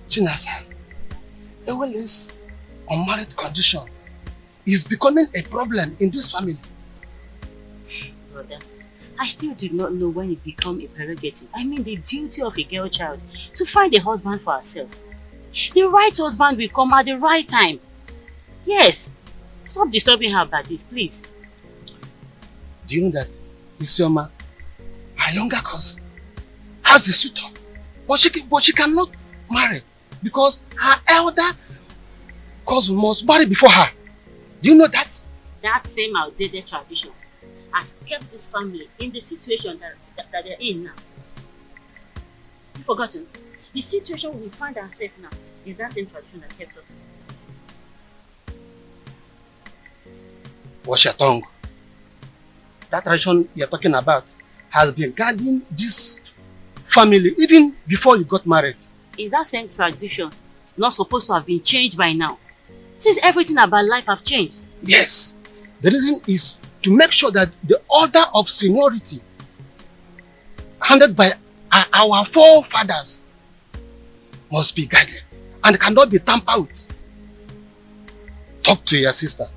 Chinasa, Ewe's unmarried condition is becoming a problem in this family. Brother, I still do not know when it becomes a prerogative. I mean the duty of a girl child to find a husband for herself. The right husband will come at the right time. Yes. Stop disturbing her about this, please. Do you know that Isioma, her younger cousin, has a suitor, but she cannot marry because her elder cousin must marry before her. Do you know that? That same outdated tradition has kept this family in the situation that they're in now. You've forgotten? The situation we find ourselves now is that same tradition that kept us in this. Watch your tongue. That tradition you're talking about has been guiding this family even before you got married. Is that same tradition not supposed to have been changed by now? Since everything about life have changed. Yes. The reason is to make sure that the order of seniority handed by our forefathers must be guided and cannot be tampered with. Talk to your sister.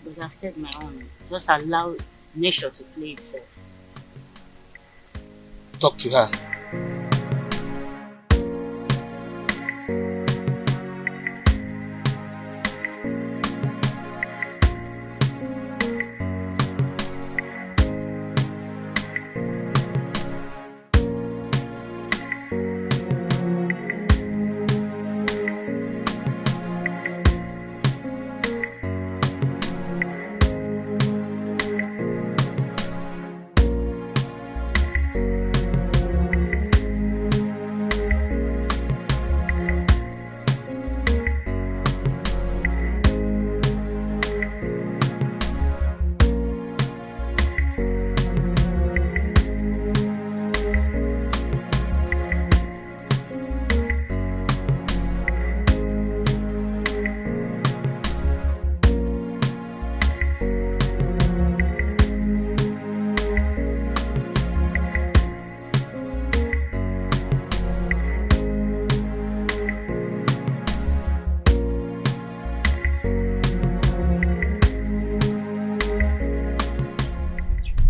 But I've said my own. Just allow nature to play itself. Talk to her.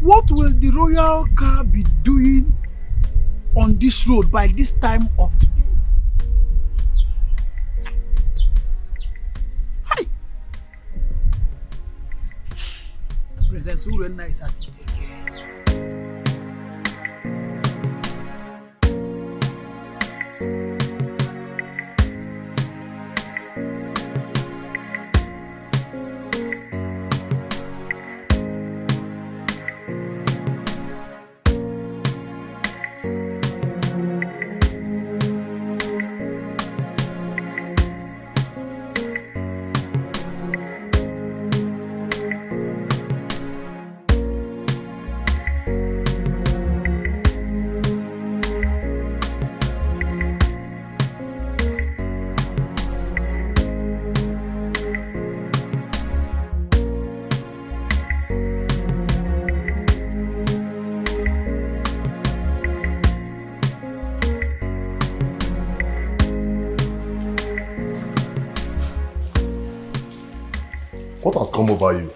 What will the royal car be doing on this road by this time of the day? Hi! Princess Urena is at it again. What has come over you?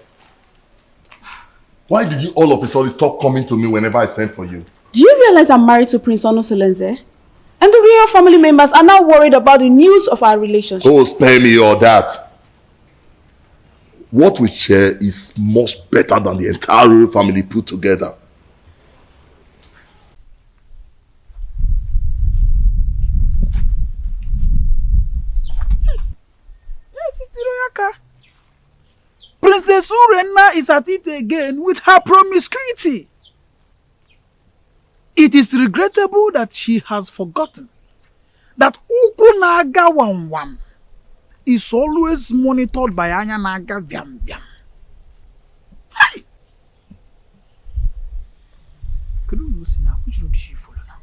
Why did you all of a sudden stop coming to me whenever I sent for you? Do you realize I'm married to Prince Onny Solenze? And the real family members are now worried about the news of our relationship. Oh, spare me all that. What we share is much better than the entire royal family put together. Yes, it's the royal car. Princess Urena is at it again with her promiscuity. It is regrettable that she has forgotten that Ukunaga Wam is always monitored by Anyanaga Vyam Vyam. Hi! Could you see now? Which road did she follow now?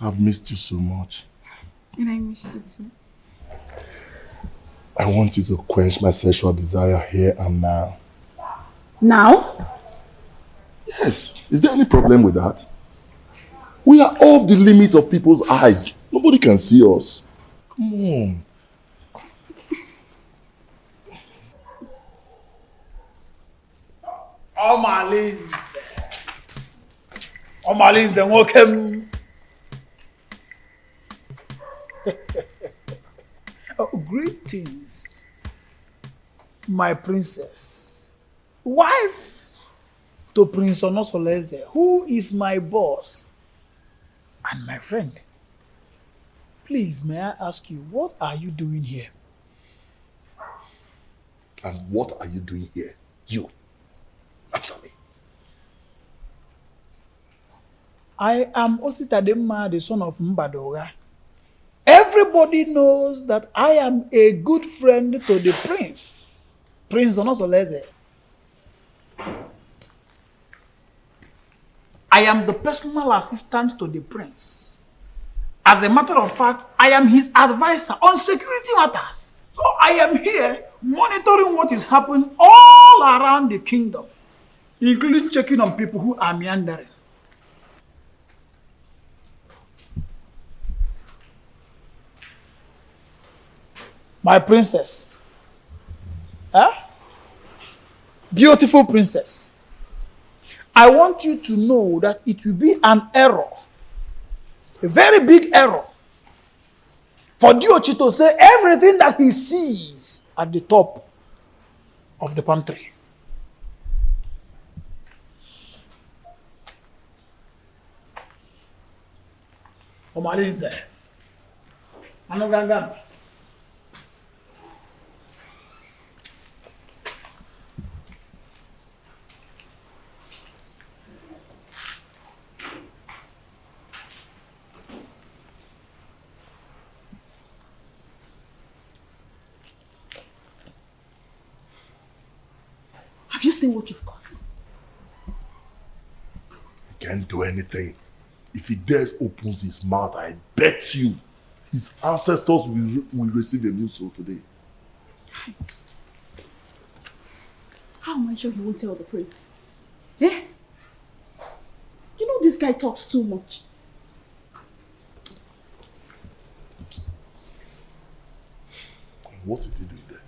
I've missed you so much. And I missed you too. I want you to quench my sexual desire here and now. Now? Yes. Is there any problem with that? We are off the limit of people's eyes. Nobody can see us. Come on. Omalinze nwokem. Oh, greetings, my princess, wife to Prince Onosoleze, who is my boss and my friend. Please, may I ask you, what are you doing here? And what are you doing here? You. Answer me. I am Ositademma, the son of Mbadoga. Everybody knows that I am a good friend to the prince, Prince Onosoleze. I am the personal assistant to the prince. As a matter of fact, I am his advisor on security matters. So I am here monitoring what is happening all around the kingdom, including checking on people who are meandering. My princess. Huh? Beautiful princess. I want you to know that it will be an error, a very big error, for Diochi to say everything that he sees at the top of the palm tree. Omalinze. Anoganga. Have you seen what you've caused? He can't do anything. If he dares opens his mouth, I bet you his ancestors will receive a new soul today. How am I sure he won't tell the prince? Eh? You know this guy talks too much. What is he doing there?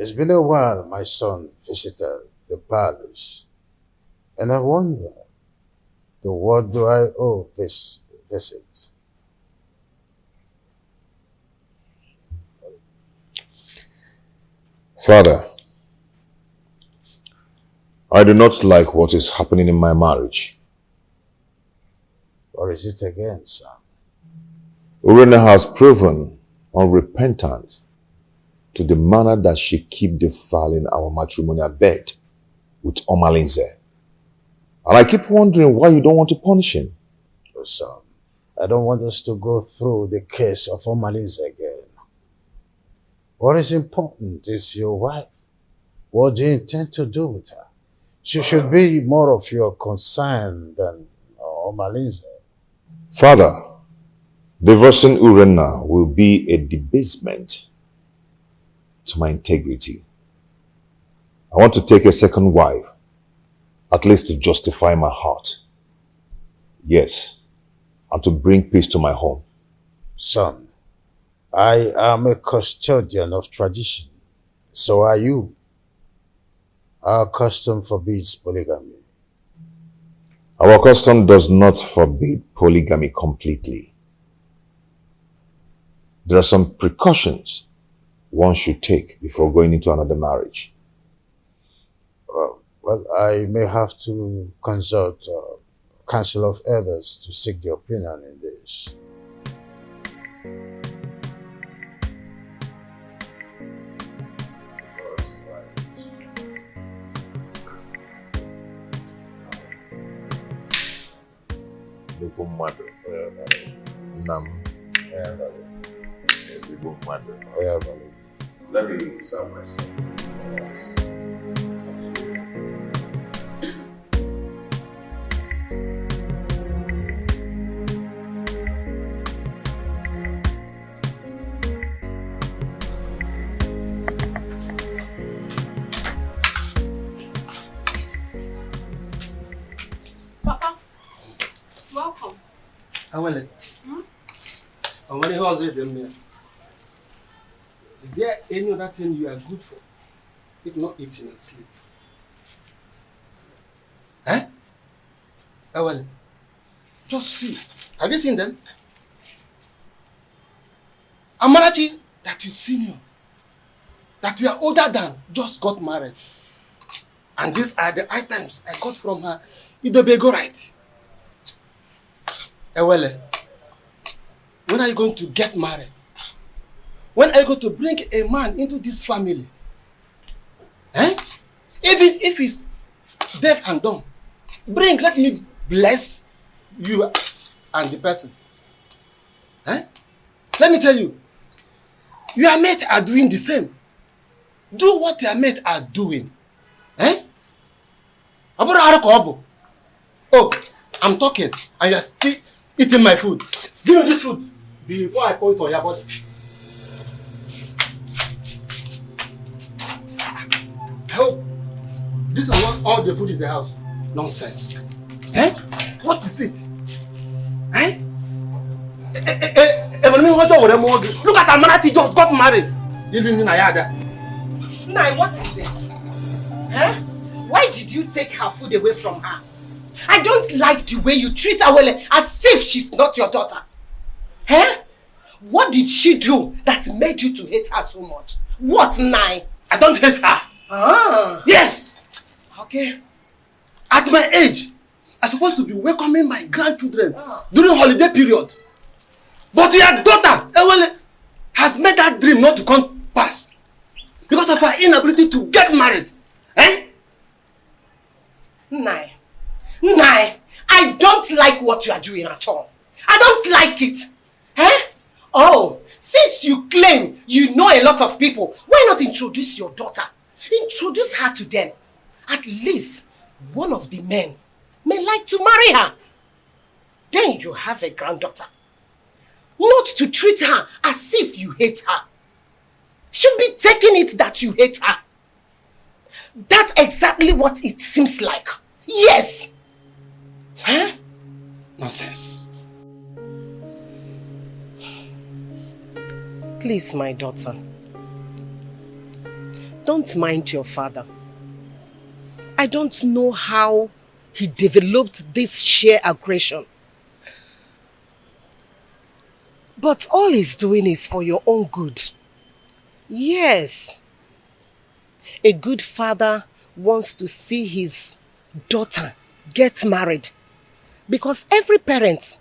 It's been a while my son visited the palace, and I wonder, to what do I owe this visit? Father, I do not like what is happening in my marriage. Or is it again, son? Urena has proven unrepentant to the manner that she keep defiling our matrimonial bed with Omalinze. And I keep wondering why you don't want to punish him. Oh, son, I don't want us to go through the case of Omalinze again. What is important is your wife. What do you intend to do with her? She should be more of your concern than Omalinze. Father, divorcing Urena will be a debasement to my integrity. I want to take a second wife, at least to justify my heart. Yes, and to bring peace to my home. Son, I am a custodian of tradition. So are you. Our custom forbids polygamy. Our custom does not forbid polygamy completely. There are some precautions one should take before going into another marriage. Well, I may have to consult Council of Elders to seek the opinion in this. Let me serve myself. Papa, welcome. How are you? And when you also them here, is there any other thing you are good for, if not eating and sleep? Eh? Well, just see. Have you seen them? Amarachi, that is senior, that we are older than, just got married. And these are the items I got from her. Idobego right. Ewele, when are you going to get married? When are you going to bring a man into this family? Eh? Even if he's deaf and dumb, let me bless you and the person. Eh? Let me tell you, your mates are doing the same. Do what your mates are doing. Eh? Oh, I'm talking and you're still eating my food. Give me this food before I point on your body. I hope this is not all the food in the house. Nonsense. Eh? What is it? Eh? Look at Amarati just got married. Nai, what is it? Huh? Why did you take her food away from her? I don't like the way you treat her as if she's not your daughter. Huh? What did she do that made you to hate her so much? What, Nai? I don't hate her. Ah. Yes. Okay. At my age, I'm supposed to be welcoming my grandchildren during holiday period. But your daughter, Ewele, has made that dream not to come pass because of her inability to get married. Eh? Nai, I don't like what you are doing at all. I don't like it. Eh? Oh, since you claim you know a lot of people, why not introduce your daughter? Introduce her to them. At least one of the men may like to marry her. Then you have a granddaughter. Not to treat her as if you hate her. Should be taking it that you hate her. That's exactly what it seems like. Yes. Huh? Nonsense. Please, my daughter. Don't mind your father. I don't know how he developed this sheer aggression. But all he's doing is for your own good. Yes. A good father wants to see his daughter get married. Because every parent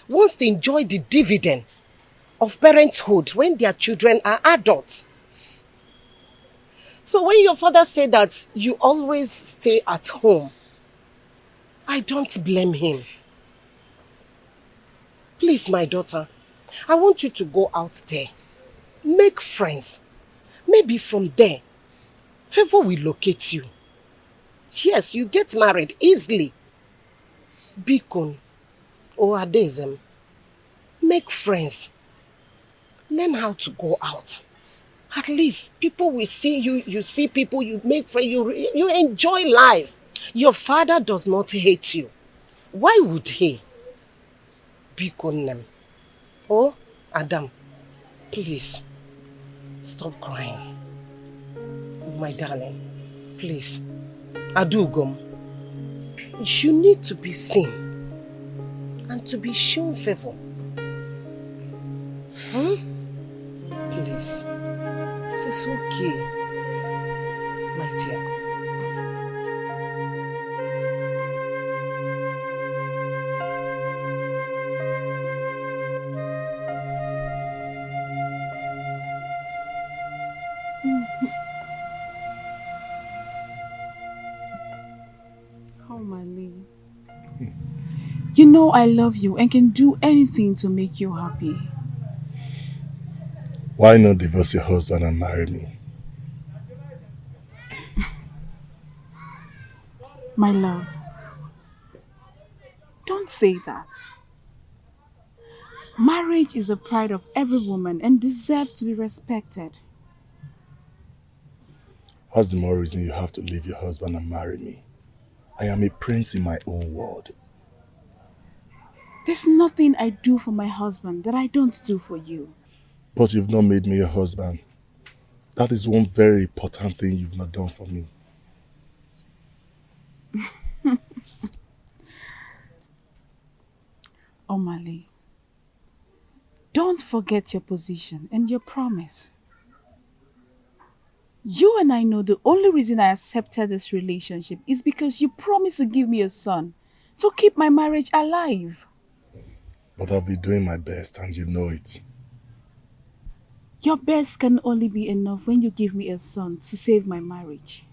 wants to enjoy the dividend of parenthood when their children are adults. So when your father said that you always stay at home, I don't blame him. Please, my daughter, I want you to go out there. Make friends. Maybe from there, favor will locate you. Yes, you get married easily. Bikon or Adezem. Make friends. Learn how to go out. At least people will see you. You see people, you make friends, you enjoy life. Your father does not hate you. Why would he? Bikonem. Oh, Adam, please, stop crying. My darling, please. Adugom, you need to be seen and to be shown favor. Please, it is okay, my dear. You know I love you and can do anything to make you happy. Why not divorce your husband and marry me? My love, don't say that. Marriage is the pride of every woman and deserves to be respected. What's the more reason you have to leave your husband and marry me? I am a prince in my own world. There's nothing I do for my husband that I don't do for you. But you've not made me your husband. That is one very important thing you've not done for me. Omali, don't forget your position and your promise. You and I know the only reason I accepted this relationship is because you promised to give me a son to keep my marriage alive. But I'll be doing my best and you know it. Your best can only be enough when you give me a son to save my marriage.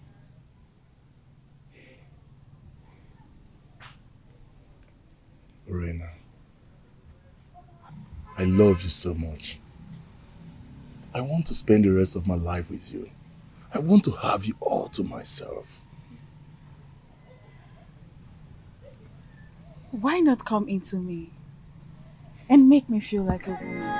Regina, I love you so much. I want to spend the rest of my life with you. I want to have you all to myself. Why not come into me and make me feel like a woman?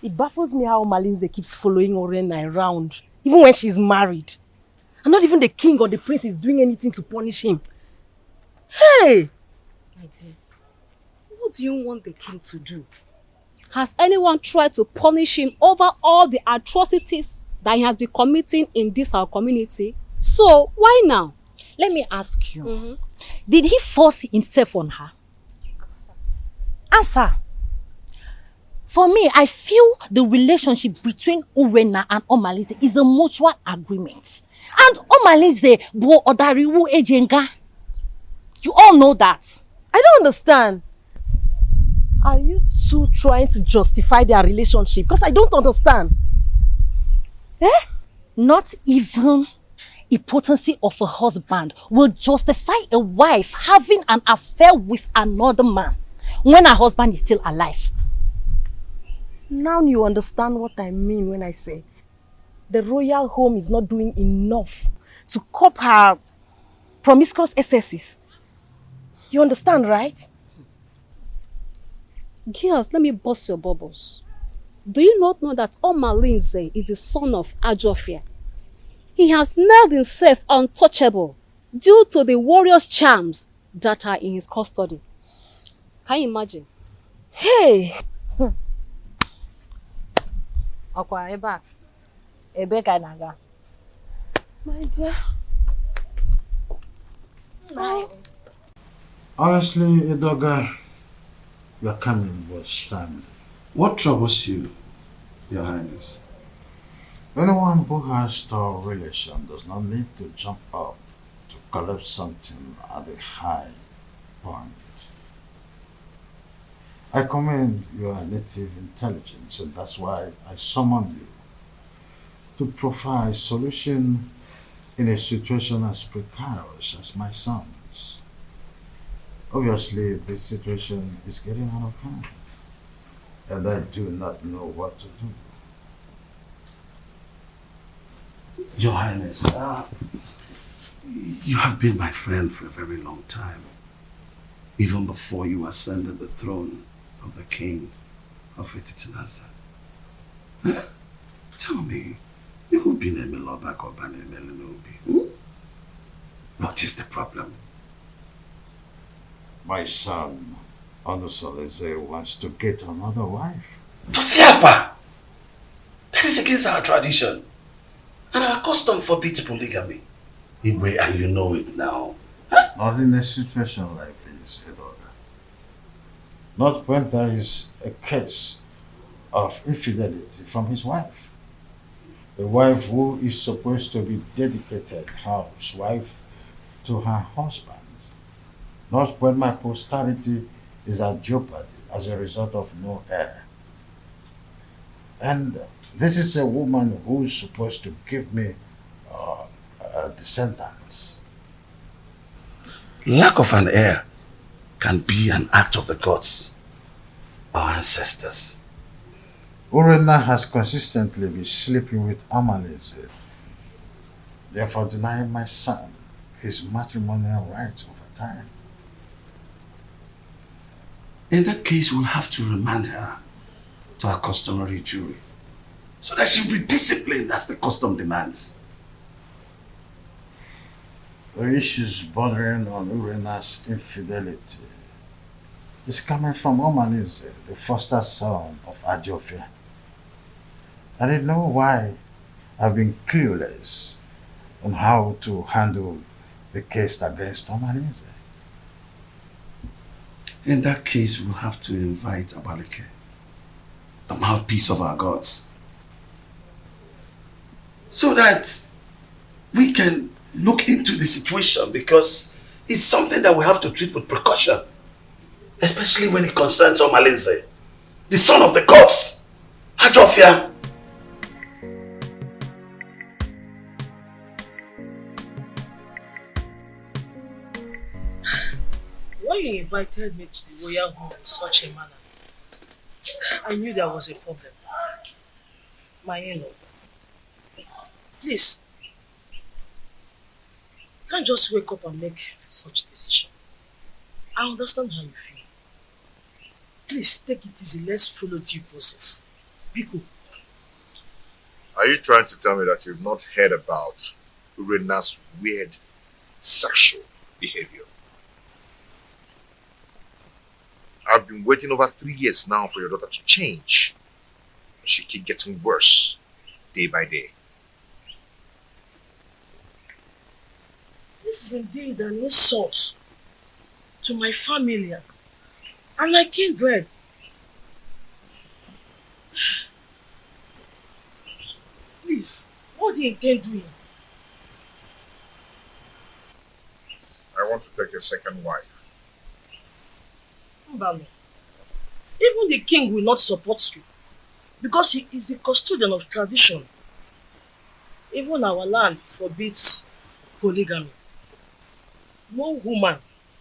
It baffles me how Malinze keeps following Orena around, even when she's married. And not even the king or the prince is doing anything to punish him. Hey! My dear, what do you want the king to do? Has anyone tried to punish him over all the atrocities that he has been committing in this our community? So, why now? Let me ask you. Did he force himself on her? Answer. For me, I feel the relationship between Urena and Omalize is a mutual agreement. And Omalize bo odariwu ejenga. You all know that. I don't understand. Are you two trying to justify their relationship? Because I don't understand. Not even impotency of a husband will justify a wife having an affair with another man when her husband is still alive. Now you understand what I mean when I say the royal home is not doing enough to cope her promiscuous excesses. You understand, right? Girls, let me bust your bubbles. Do you not know that Omalinze is the son of Ajofia? He has made himself untouchable due to the warrior's charms that are in his custody. Can you imagine? Hey! Okwa eba. Ebe ka naga. My dear. Honestly, Edoga, your coming was timely. What troubles you, Your Highness? Anyone who has store relation does not need to jump up to collect something at a high point. I commend your native intelligence, and that's why I summoned you to provide solution in a situation as precarious as my son's. Obviously, this situation is getting out of hand, and I do not know what to do. Your Highness, you have been my friend for a very long time, even before you ascended the throne of the king of Ititinaza. Tell me, what is the problem? My son, Onusoleze, wants to get another wife. Tofiapa! That is against our tradition. And our custom forbids polygamy. Igwe, and you know it now. Not in a situation like this, Edoga. Not when there is a case of infidelity from his wife. A wife who is supposed to be dedicated housewife to her husband. Not when my posterity is at jeopardy as a result of no heir. And this is a woman who is supposed to give me descendants. Lack of an heir can be an act of the gods, our ancestors. Urena has consistently been sleeping with Amaleze, therefore denying my son his matrimonial rights over time. In that case, we'll have to remand her to her customary jury, so that she'll be disciplined as the custom demands. The issues bordering on Urena's infidelity is coming from Omaleze, the foster son of Ajofia. I didn't know why I've been clueless on how to handle the case against Omaleze. In that case, we'll have to invite Abaleke, the mouthpiece of our gods, so that we can look into the situation, because it's something that we have to treat with precaution, especially when it concerns Omaleze, the son of the gods, Ajofia. When you invited me to the royal home in such a manner, I knew there was a problem. My in-law, please, you can't just wake up and make such a decision. I understand how you feel. Please take it easy. Let's follow due process. Biko. Are you trying to tell me that you've not heard about Urena's weird sexual behavior? I've been waiting over 3 years now for your daughter to change. She keeps getting worse day by day. This is indeed an insult to my family and my kindred. Please, what do you intend doing? I want to take a second wife. Mbano, even the king will not support you because he is the custodian of tradition. Even our land forbids polygamy. No woman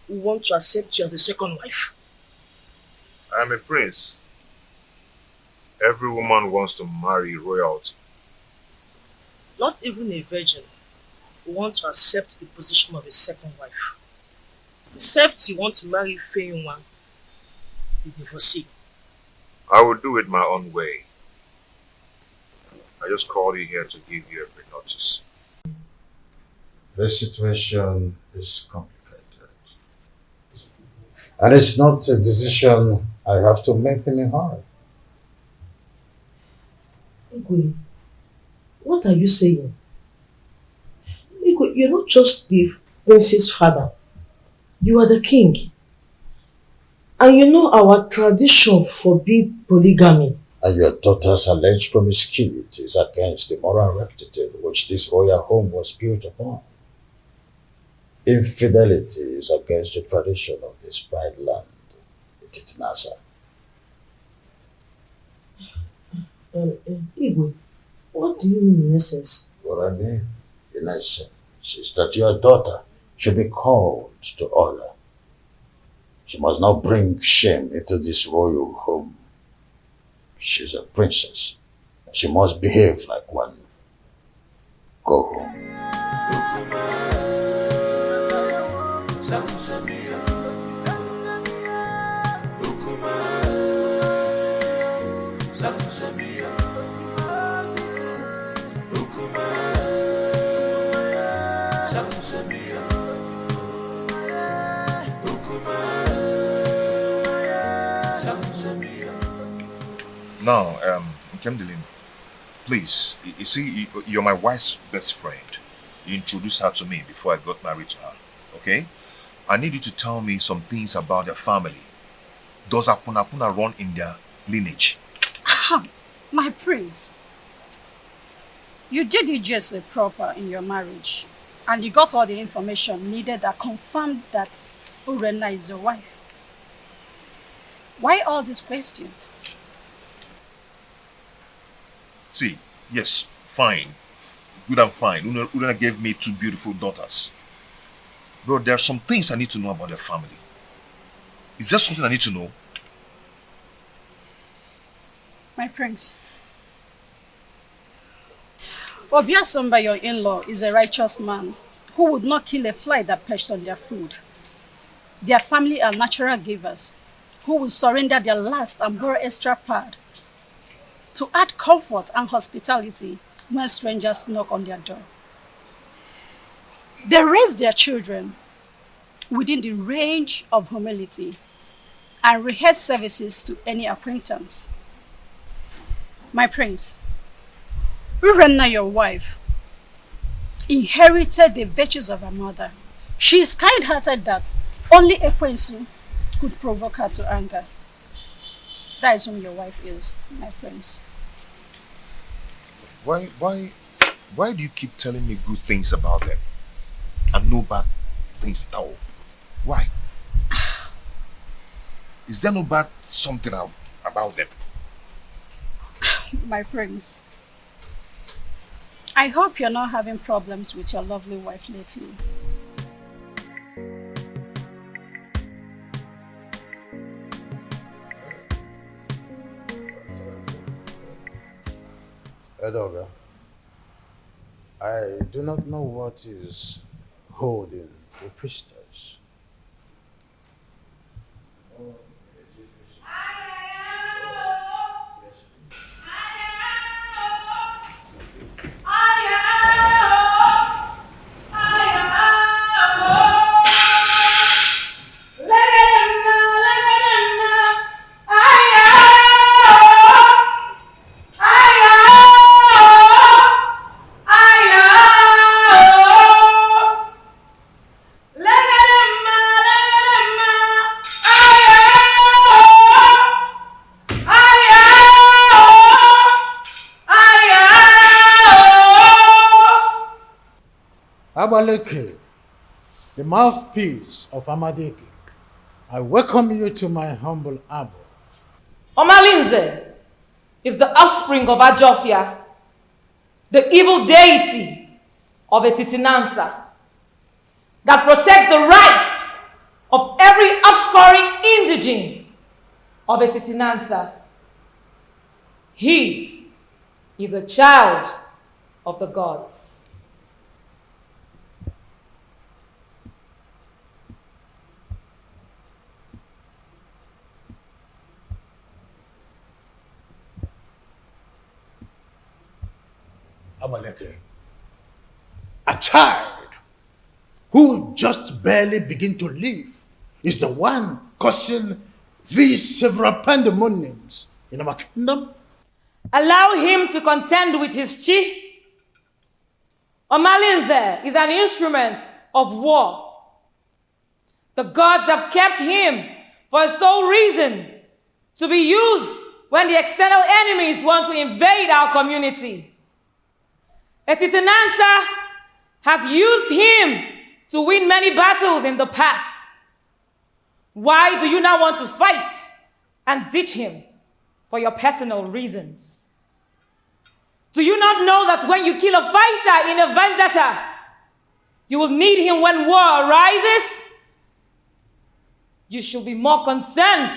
will want to accept you as a second wife. I am a prince. Every woman wants to marry royalty. Not even a virgin will want to accept the position of a second wife. Except you want to marry Feyinwa, the divorcee. I will do it my own way. I just called you here to give you a pre-notice. This situation is complicated. And it's not a decision I have to make in a hurry. Igwe, what are you saying? Igwe, you're not just the prince's father. You are the king. And you know our tradition forbids polygamy. And your daughter's alleged promiscuity is against the moral rectitude which this royal home was built upon. Infidelity is against the tradition of this pride land, Titinasa. Igwe, what do you mean in essence? What I mean, in essence, is that your daughter should be called to order. She must not bring shame into this royal home. She's a princess. She must behave like one. Go home. Now, Nkemdelim, please, you see, you're my wife's best friend. You introduced her to me before I got married to her, okay? I need you to tell me some things about their family. Does Apuna run in their lineage? My prince, you did it just proper in your marriage, and you got all the information needed that confirmed that Urenna is your wife. Why all these questions? See, yes, fine. Good and fine. Urenna gave me 2 beautiful daughters. Bro, there are some things I need to know about their family. Is there something I need to know? My prince, Obiasomba, your in-law, is a righteous man who would not kill a fly that perched on their food. Their family are natural givers who will surrender their last and borrow extra pad to add comfort and hospitality when strangers knock on their door. They raise their children within the range of humility and rehearse services to any acquaintance. My prince, Urenna, your wife, inherited the virtues of her mother. She is kind-hearted that only Ekwensu could provoke her to anger. That is whom your wife is, my prince. Why do you keep telling me good things about them and no bad things at all? Why? Is there no bad something about them? My prince, I hope you're not having problems with your lovely wife lately. Edoga, I do not know what is holding the priestess. Abaleke, the mouthpiece of Amadeke, I welcome you to my humble abode. Omalinze is the offspring of Ajofia, the evil deity of a Titinansa. that protects the rights of every offscoring indigene of a Titinantha. He is a child of the gods. Abaleke, a child who just barely begin to live is the one causing these several pandemoniums in our kingdom. Allow him to contend with his chi. Omalinze is an instrument of war. The gods have kept him for a sole reason, to be used when the external enemies want to invade our community. Etitinantha has used him to win many battles in the past. Why do you now want to fight and ditch him for your personal reasons? Do you not know that when you kill a fighter in a vendetta, you will need him when war arises? You should be more concerned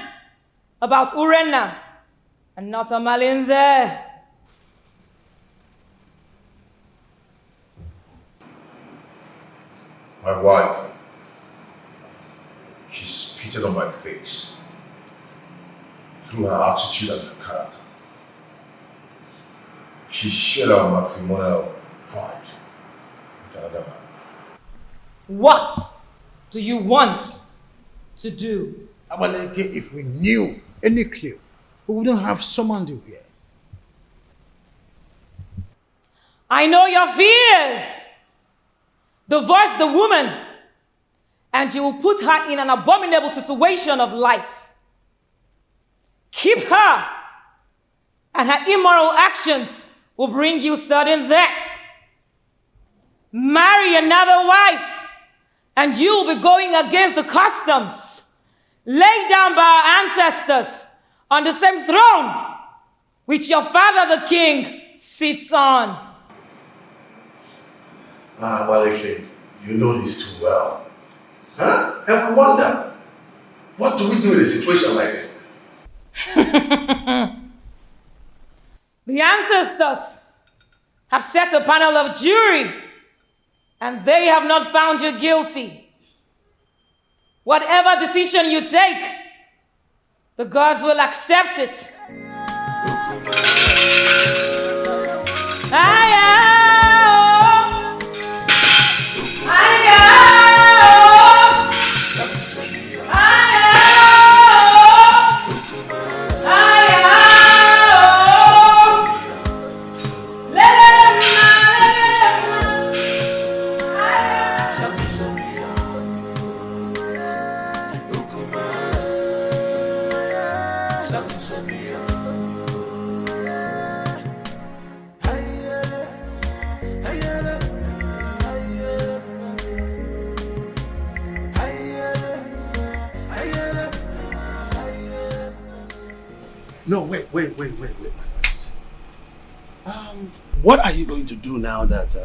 about Urenna and not Omalinze. My wife, she spitted on my face through her attitude and her character. She shared our matrimonial pride with another man. What do you want to do? Abaleke, if we knew any clue, we wouldn't have summoned you here. I know your fears. Divorce the woman, and you will put her in an abominable situation of life. Keep her, and her immoral actions will bring you sudden death. Marry another wife, and you will be going against the customs laid down by our ancestors on the same throne which your father the king sits on. Abaleke, you know this too well. Huh? And I wonder, what do we do in a situation like this? The ancestors have set a panel of jury, and they have not found you guilty. Whatever decision you take, the gods will accept it. No, wait. What are you going to do now that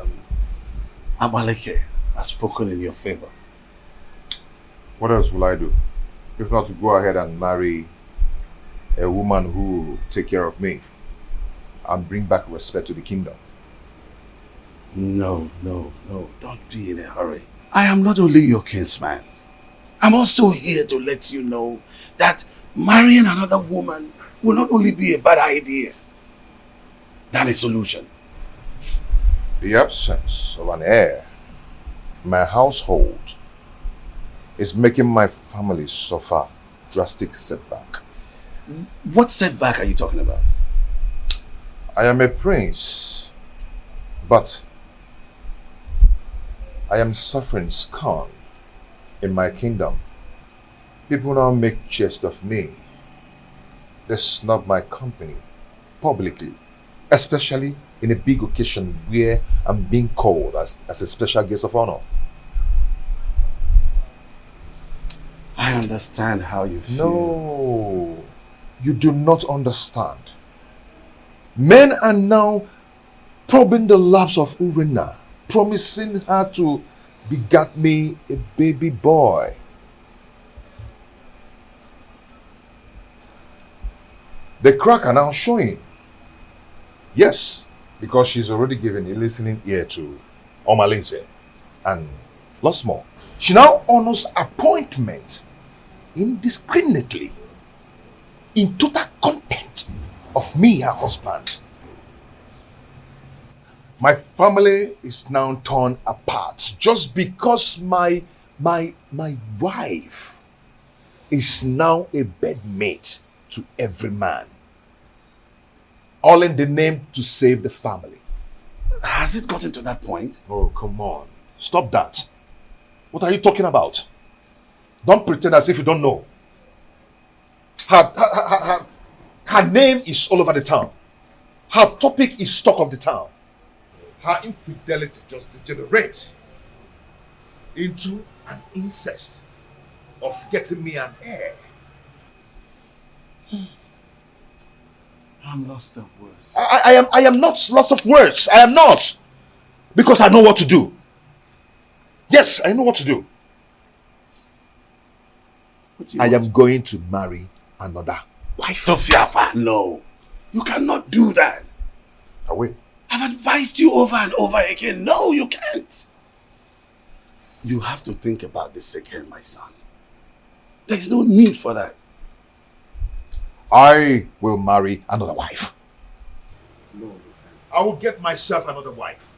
Abaleke has spoken in your favor? What else will I do? If not to go ahead and marry a woman who will take care of me and bring back respect to the kingdom. No. Don't be in a hurry. I am not only your kinsman. I'm also here to let you know that marrying another woman will not only be a bad idea than a solution. The absence of an heir in my household is making my family suffer drastic setback. What setback are you talking about? I am a prince, but I am suffering scorn in my kingdom. People now make jest of me. They snub my company publicly, especially in a big occasion where I'm being called as a special guest of honor. I understand how you feel. No, you do not understand. Men are now probing the laps of Urenna, promising her to begat me a baby boy. The crack are now showing. Yes, because she's already given a listening ear to Omalinze and lots more. She now honors appointment indiscriminately in total contempt of me, her husband. My family is now torn apart just because my wife is now a bedmate to every man. All in the name to save the family. Has it gotten to that point? Oh, come on. Stop that. What are you talking about? Don't pretend as if you don't know. Her name is all over the town. Her topic is talk of the town. Her infidelity just degenerates into an incest of getting me an heir. I'm lost of words. I am not lost of words. I am not. Because I know what to do. Yes, I know what to do. I am going to marry another wife. Tofiapa, no. You cannot do that. I will. I've advised you over and over again. No, you can't. You have to think about this again, my son. There's no need for that. I will marry another wife. No, you can't. I will get myself another wife.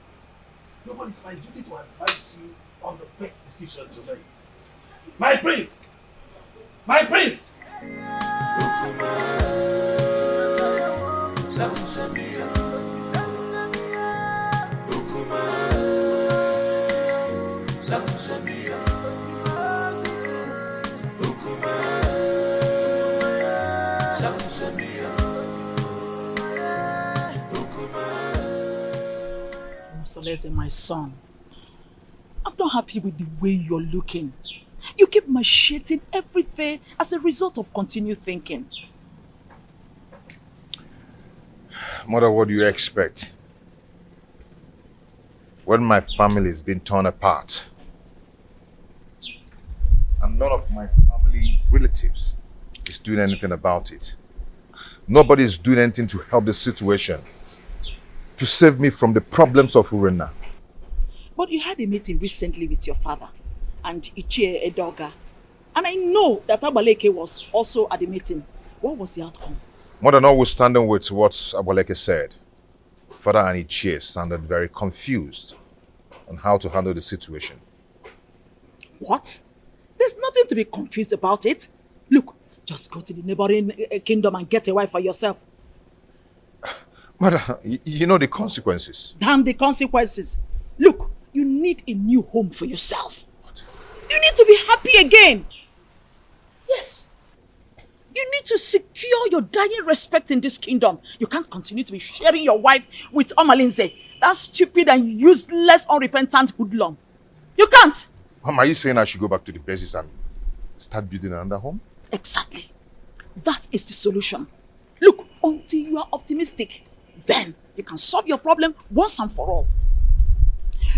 No, but it's my duty to advise you on the best decision to make. My prince! My prince! Soleze, my son, I'm not happy with the way you're looking. You keep macheting everything as a result of continued thinking. Mother, what do you expect? When my family is being torn apart, and none of my family relatives is doing anything about it. Nobody is doing anything to help the situation, to save me from the problems of Urena. But you had a meeting recently with your father and Ichie Edoga. And I know that Abaleke was also at the meeting. What was the outcome? Mother, notwithstanding with what Abaleke said, Father and Ichie sounded very confused on how to handle the situation. What? There's nothing to be confused about it. Look, just go to the neighboring kingdom and get a wife for yourself. Mother, you know the consequences. Damn the consequences. Look, you need a new home for yourself. What? You need to be happy again. Yes. You need to secure your dying respect in this kingdom. You can't continue to be sharing your wife with Omalinze. That stupid and useless, unrepentant hoodlum. You can't. Mom, are you saying I should go back to the basis and start building another home? Exactly. That is the solution. Look, until you are optimistic, then you can solve your problem once and for all.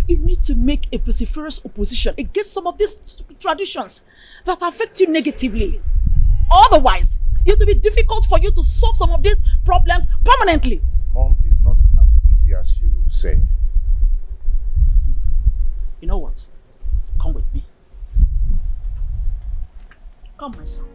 You need to make a vociferous opposition against some of these traditions that affect you negatively. Otherwise, it will be difficult for you to solve some of these problems permanently. Mom, is not as easy as you say. You know what? Come with me. Come, my son.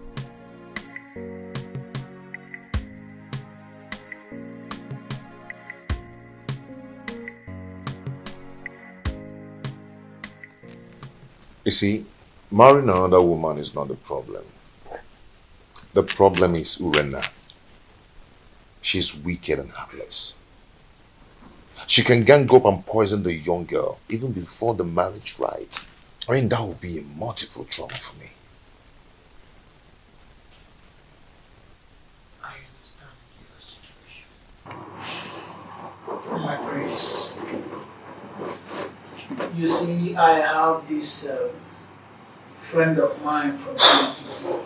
You see, marrying another woman is not the problem. The problem is Urena. She's wicked and heartless. She can gang up and poison the young girl even before the marriage rite. I mean, that would be a multiple trauma for me. I understand your situation. My praise. You see, I have this friend of mine from the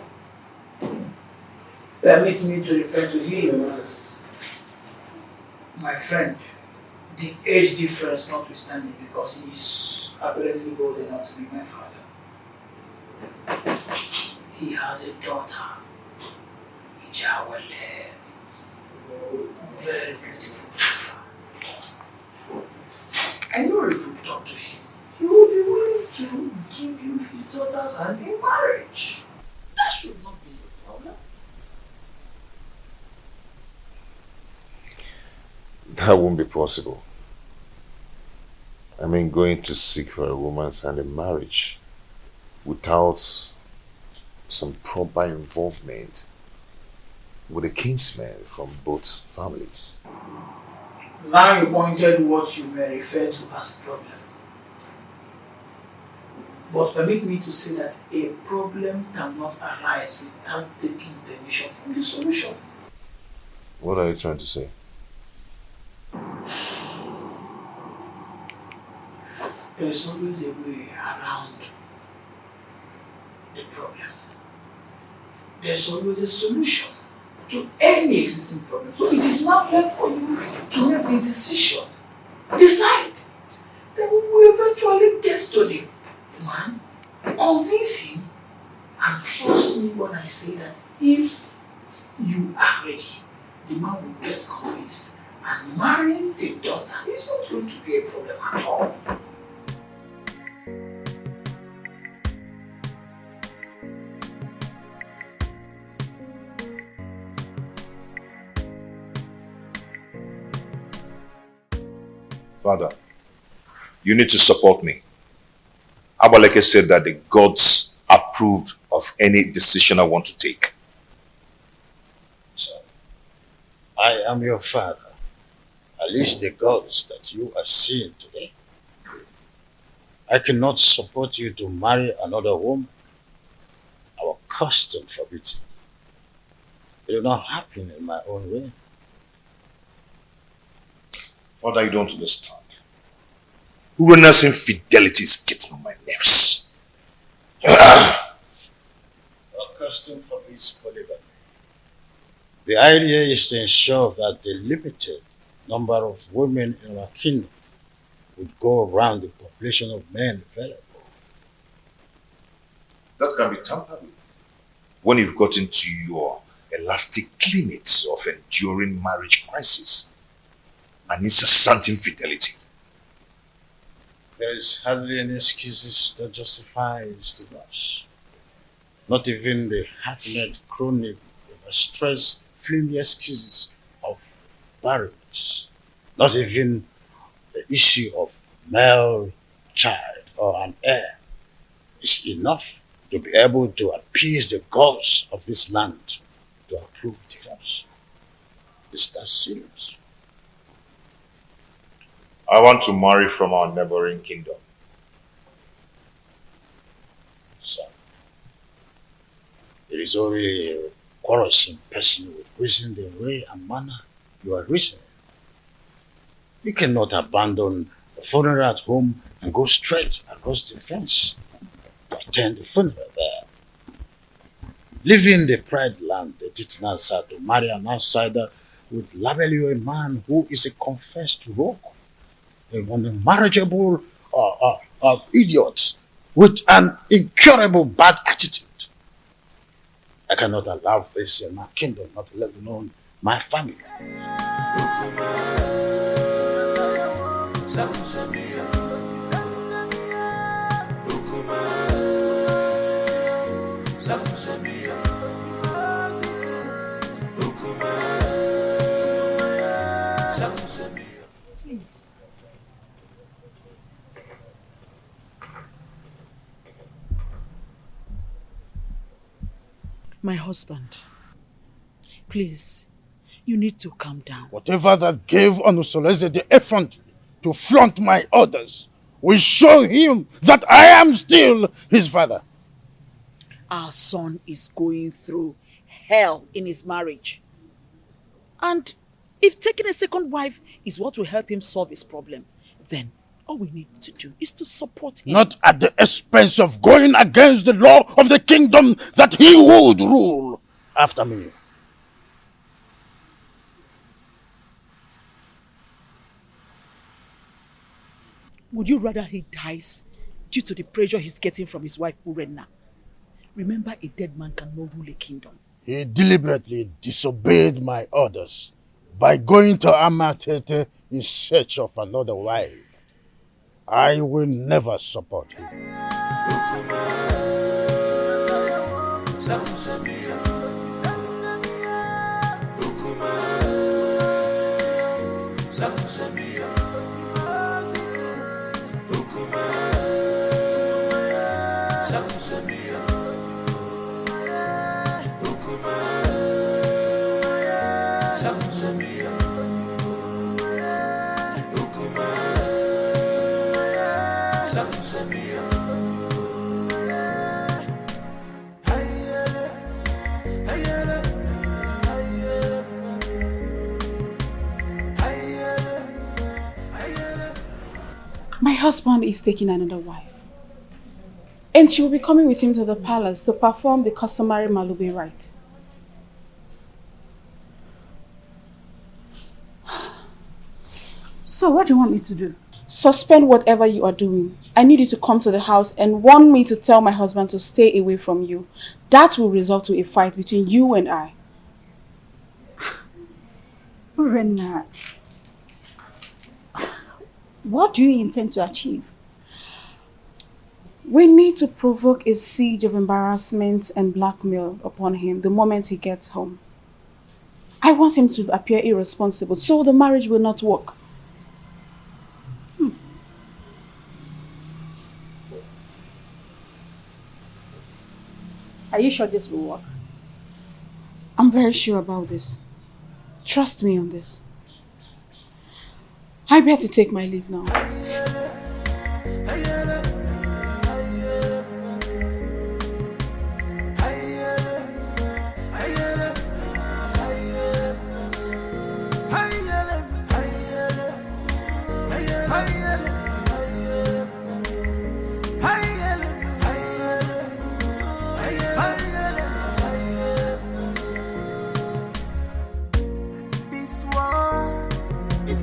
permit me to refer to him as my friend. The age difference notwithstanding, because he's apparently old enough to be my father. He has a daughter, Ijawale, very beautiful daughter. I know if you talk to him, he will be willing to give you his daughter's hand in marriage. That should not be your problem. That won't be possible. I mean, going to seek for a woman's hand in marriage without some proper involvement with a kinsman from both families. Now you pointed what you may refer to as problem. But permit me to say that a problem cannot arise without taking permission from the solution. What are you trying to say? There is always a way around the problem. There's always a solution to any existing problem. So it is not left for you to make the decision. Decide. Then we will eventually get to the man, convince him, and trust me when I say that if you are ready, the man will get convinced, and marrying the daughter is not going to be a problem at all. Father, you need to support me. Abaleke said that the gods approved of any decision I want to take. So, I am your father. At least the gods that you are seeing today. I cannot support you to marry another woman. Our custom forbids it. It will not happen in my own way. Father, you don't understand. Urena's infidelity is getting on my nerves. Our custom forbids polygamy. The idea is to ensure that the limited number of women in our kingdom would go around the population of men available. That can be tampered with when you've gotten to your elastic limits of enduring marriage crisis and incessant infidelity. There is hardly any excuses that justifies divorce. Not even the half-net chronic, overstressed, flimsy excuses of barrenness. Not even the issue of male child or an heir is enough to be able to appease the gods of this land to approve divorce. Is that serious? I want to marry from our neighboring kingdom. Son, it is only a quarrelsome person with reason the way and manner you are reasoning. You cannot abandon the funeral at home and go straight across the fence to attend the funeral there. Leaving the pride land, the Titanasa, to marry an outsider would label you a man who is a confessed rogue, an unmarriageable idiot with an incurable bad attitude. I cannot allow this in my kingdom, not let alone my family. Please. My husband, please, you need to calm down. Whatever that gave Onusoleze the effrontery to flaunt my orders will show him that I am still his father. Our son is going through hell in his marriage. And if taking a second wife is what will help him solve his problem, then all we need to do is to support him. Not at the expense of going against the law of the kingdom that he would rule after me. Would you rather he dies due to the pressure he's getting from his wife Urenna. Remember, a dead man cannot rule a kingdom. He deliberately disobeyed my orders by going to Amatete in search of another wife. I will never support him. My husband is taking another wife. And she will be coming with him to the palace to perform the customary Malube rite. So what do you want me to do? Suspend whatever you are doing. I need you to come to the house and warn me to tell my husband to stay away from you. That will result to a fight between you and I. Urenna, what do you intend to achieve? We need to provoke a siege of embarrassment and blackmail upon him the moment he gets home. I want him to appear irresponsible so the marriage will not work. Are you sure this will work? I'm very sure about this. Trust me on this. I better take my leave now.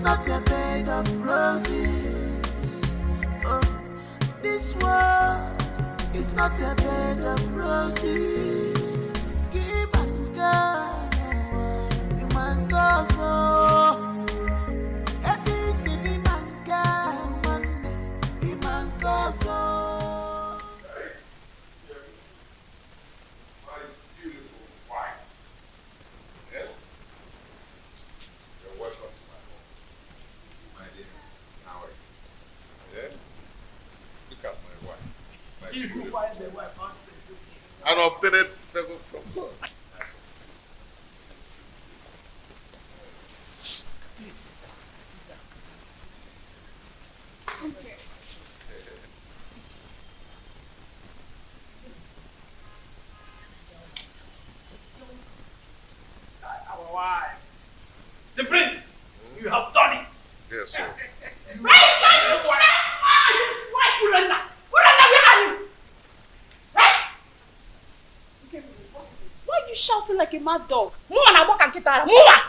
Not a bed of roses. Oh, this world is not a bed of roses. Give and God, you man go so. Every silly man can one, you man go so. My beautiful wife. Yeah? You're welcome. Look at my wife. You find the wife answer. I don't pay it from God. Please. Okay. Our wife. The prince, you have done it. Yes, sir. Urenna, where are you? Right? Why are you shouting like a mad dog? Move on, walk and get out. Move on.